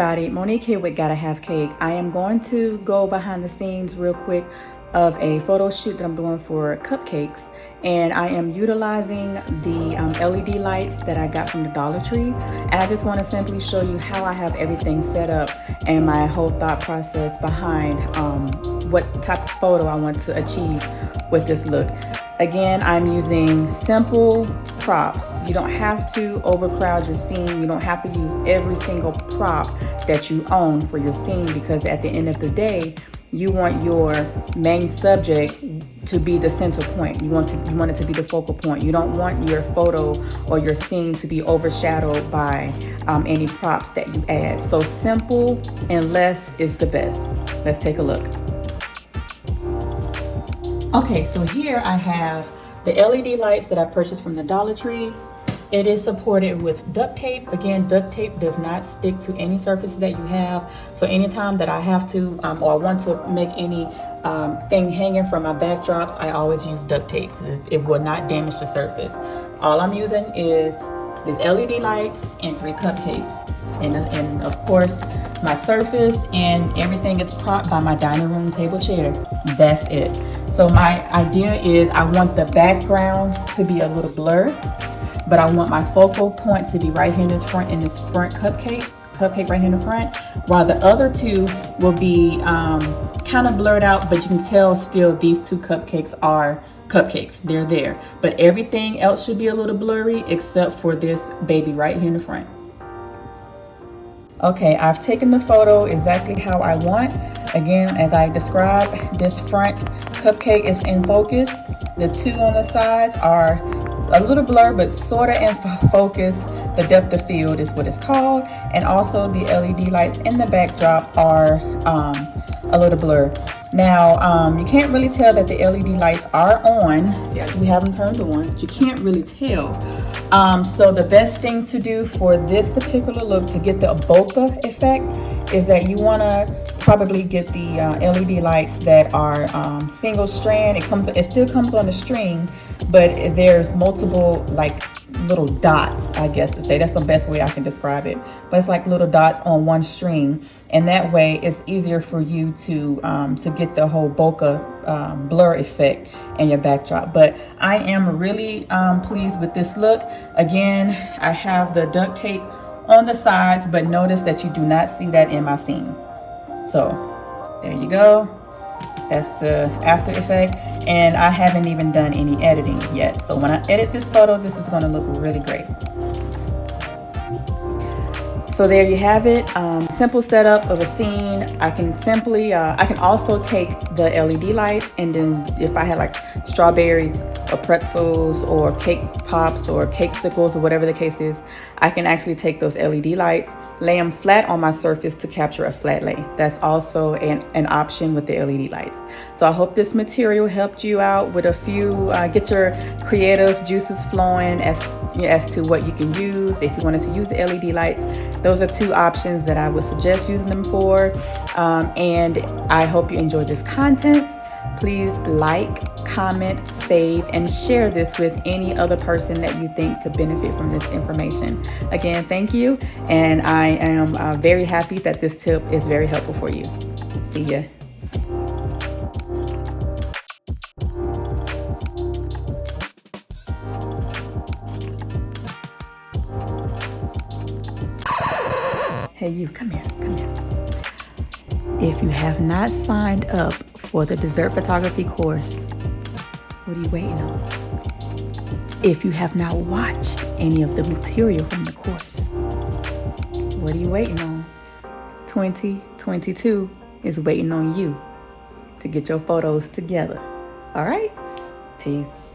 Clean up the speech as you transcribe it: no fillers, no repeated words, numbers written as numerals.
everybody, Monique here with Gotta Have Cake. I am going to go behind the scenes real quick of a photo shoot that I'm doing for cupcakes, and I am utilizing the LED lights that I got from the Dollar Tree, and I just want to simply show you how I have everything set up and my whole thought process behind what type of photo I want to achieve with this look. Again, I'm using simple props. You don't have to overcrowd your scene. You don't have to use every single prop that you own for your scene, because at the end of the day, you want your main subject to be the center point. You want it to be the focal point. You don't want your photo or your scene to be overshadowed by any props that you add. So simple and less is the best. Let's take a look. Okay, so here I have the LED lights that I purchased from the Dollar Tree. It is supported with duct tape. Again, duct tape does not stick to any surface that you have. So anytime that I have to or I want to make any thing hanging from my backdrops, I always use duct tape because it will not damage the surface. All I'm using is these LED lights and 3 cupcakes. And of course, my surface and everything is propped by my dining room table chair. That's it. So my idea is I want the background to be a little blurred, but I want my focal point to be right here in this front cupcake right here in the front, while the other 2 will be kind of blurred out, but you can tell still these 2 cupcakes are cupcakes. They're there, but everything else should be a little blurry except for this baby right here in the front. Okay, I've taken the photo exactly how I want. Again, as I described, this front cupcake is in focus. The 2 on the sides are a little blur, but sort of in focus. The depth of field is what it's called. And also the LED lights in the backdrop are a little blur. Now, you can't really tell that the LED lights are on. See, I do have them turned on, but you can't really tell. So the best thing to do for this particular look to get the bokeh effect is that you want to probably get the LED lights that are single strand. It still comes on the string, but there's multiple like little dots, I guess to say. That's the best way I can describe it. But it's like little dots on one string, and that way it's easier for you to get the whole bokeh blur effect in your backdrop. But I am really pleased with this look. Again, I have the duct tape on the sides, but notice that you do not see that in my scene. So there you go. That's the after effect, and I haven't even done any editing yet. So when I edit this photo, this is going to look really great. So there you have it. Simple setup of a scene. I can simply, I can also take the LED lights, and then if I had like strawberries or pretzels or cake pops or cake sickles or whatever the case is, I can actually take those LED lights, lay them flat on my surface to capture a flat lay. That's also an option with the LED lights. So I hope this material helped you out with a few, get your creative juices flowing as to what you can use. If you wanted to use the LED lights, those are 2 options that I would suggest using them for. And I hope you enjoyed this content. Please like, comment, save, and share this with any other person that you think could benefit from this information. Again, thank you, and I am very happy that this tip is very helpful for you. See ya. Hey you, come here. If you have not signed up for the dessert photography course, what are you waiting on? If you have not watched any of the material from the course, what are you waiting on? 2022 is waiting on you to get your photos together. All right? Peace.